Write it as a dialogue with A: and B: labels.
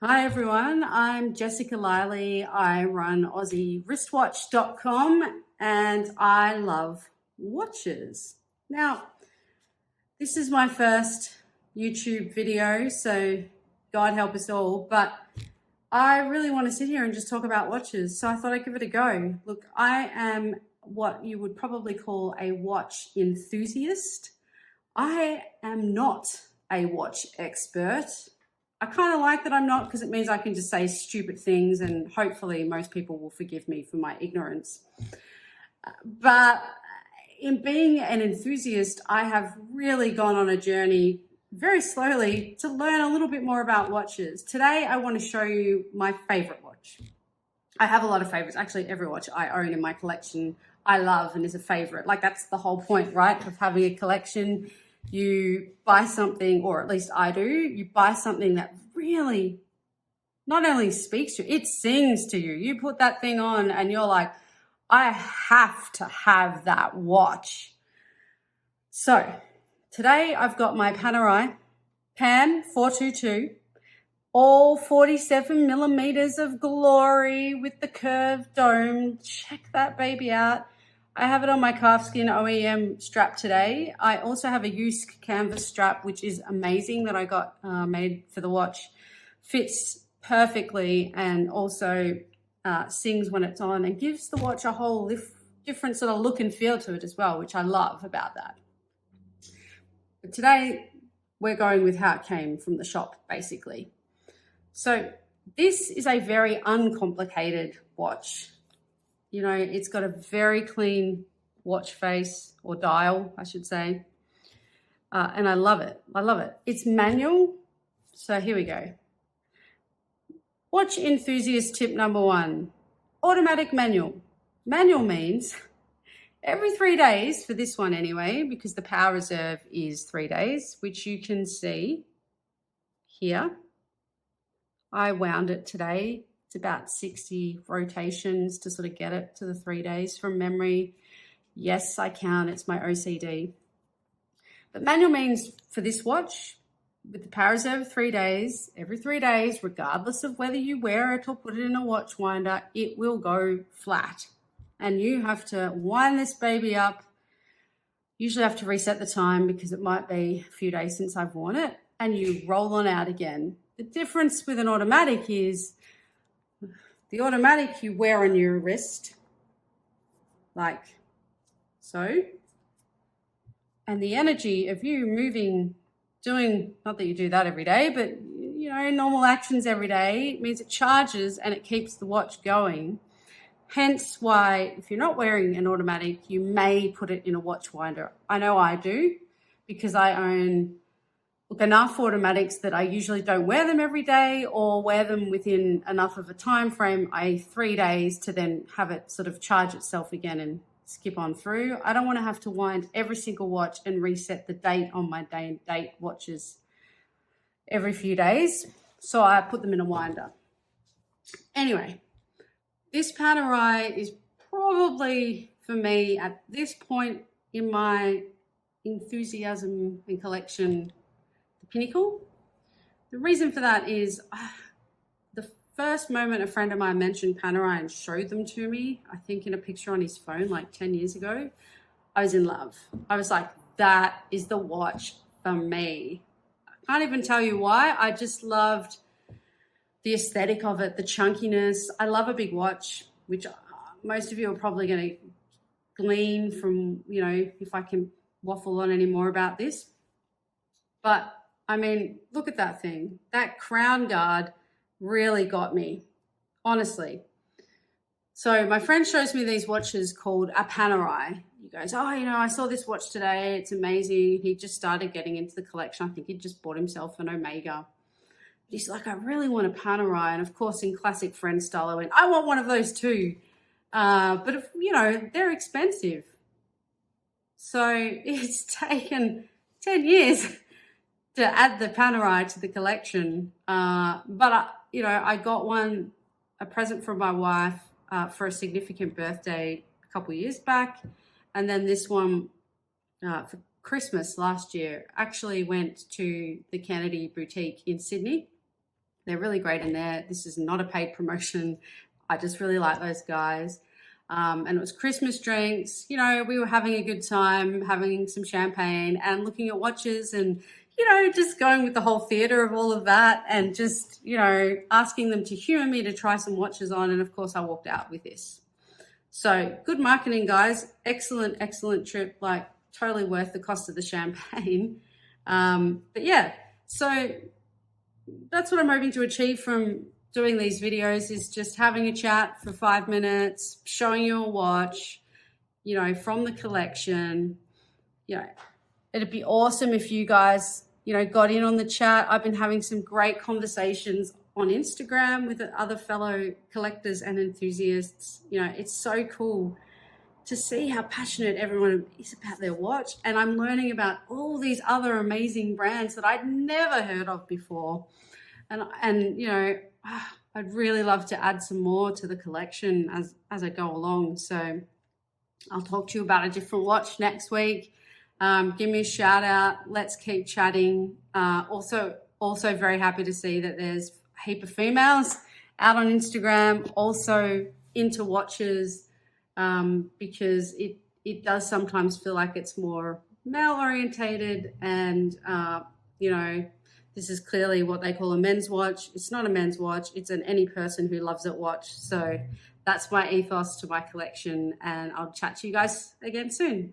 A: Hi everyone, I'm Jessica Liley. I run AussieWristwatch.com and I love watches. Now, this is my first YouTube video, so God help us all, but I really want to sit here and just talk about watches, so I thought I'd give it a go. Look, I am what you would probably call a watch enthusiast. I am not a watch expert. I kind of like that I'm not, because it means I can just say stupid things and hopefully most people will forgive me for my ignorance. But in being an enthusiast, I have really gone on a journey very slowly to learn a little bit more about watches. Today, I want to show you my favorite watch. I have a lot of favorites. Actually, every watch I own in my collection, I love and is a favorite. Like, that's the whole point, right, of having a collection. You buy something, or at least I do, you buy something that really not only speaks to you, it sings to you. You put that thing on and you're like, I have to have that watch. So today I've got my Panerai Pan 422, all 47 millimeters of glory with the curved dome. Check that baby out. I have it on my calfskin OEM strap today. I also have a used canvas strap, which is amazing, that I got made for the watch. Fits perfectly and also sings when it's on and gives the watch a whole different sort of look and feel to it as well, which I love about that. But today we're going with how it came from the shop, basically. So this is a very uncomplicated watch. You know, it's got a very clean watch face, or dial, I should say. And I love it. I love it. It's manual. So here we go. Watch enthusiast tip number 1, automatic manual. Manual means every 3 days, for this one anyway, because the power reserve is 3 days, which you can see here. I wound it today. It's about 60 rotations to sort of get it to the 3 days from memory. Yes, I count. It's my OCD. But manual means for this watch, with the power reserve 3 days, every 3 days, regardless of whether you wear it or put it in a watch winder, it will go flat. And you have to wind this baby up. Usually have to reset the time because it might be a few days since I've worn it, and you roll on out again. The difference with an automatic is the automatic you wear on your wrist, like so, and the energy of you moving, doing, not that you do that every day, but you know, normal actions every day, means it charges and it keeps the watch going. Hence why, if you're not wearing an automatic, you may put it in a watch winder. I know I do, because I own enough automatics that I usually don't wear them every day, or wear them within enough of a time frame, 3 days, to then have it sort of charge itself again and skip on through. I don't want to have to wind every single watch and reset the date on my day and date watches every few days. So I put them in a winder. Anyway, this Panerai is probably, for me, at this point in my enthusiasm and collection, pinnacle. The reason for that is the first moment a friend of mine mentioned Panerai and showed them to me, I think in a picture on his phone like 10 years ago, I was in love. I was like, that is the watch for me. I can't even tell you why. I just loved the aesthetic of it, the chunkiness. I love a big watch, which most of you are probably going to glean from, you know, if I can waffle on any more about this. But I mean, look at that thing. That crown guard really got me, honestly. So my friend shows me these watches called a Panerai. He goes, oh, you know, I saw this watch today. It's amazing. He just started getting into the collection. I think he just bought himself an Omega. But he's like, I really want a Panerai. And of course, in classic friend style, I went, I want one of those too. But, if, you know, they're expensive. So it's taken 10 years to add the Panerai to the collection. But you know, I got one, a present from my wife for a significant birthday a couple of years back. And then this one for Christmas last year, actually went to the Kennedy Boutique in Sydney. They're really great in there. This is not a paid promotion. I just really like those guys. And it was Christmas drinks. You know, we were having a good time, having some champagne and looking at watches and, you know, just going with the whole theater of all of that and just, you know, asking them to humor me to try some watches on. And of course, I walked out with this. So good marketing, guys. Excellent, excellent trip. Like totally worth the cost of the champagne. But yeah, so that's what I'm hoping to achieve from doing these videos, is just having a chat for 5 minutes, showing you a watch, you know, from the collection. You know, it'd be awesome if you guys, you know, got in on the chat. I've been having some great conversations on Instagram with other fellow collectors and enthusiasts. You know, it's so cool to see how passionate everyone is about their watch. And I'm learning about all these other amazing brands that I'd never heard of before. And you know, I'd really love to add some more to the collection as I go along. So I'll talk to you about a different watch next week. Give me a shout out. Let's keep chatting. Also very happy to see that there's a heap of females out on Instagram, also into watches, because it does sometimes feel like it's more male orientated, and you know, this is clearly what they call a men's watch. It's not a men's watch. It's an any person who loves it watch. So that's my ethos to my collection, and I'll chat to you guys again soon.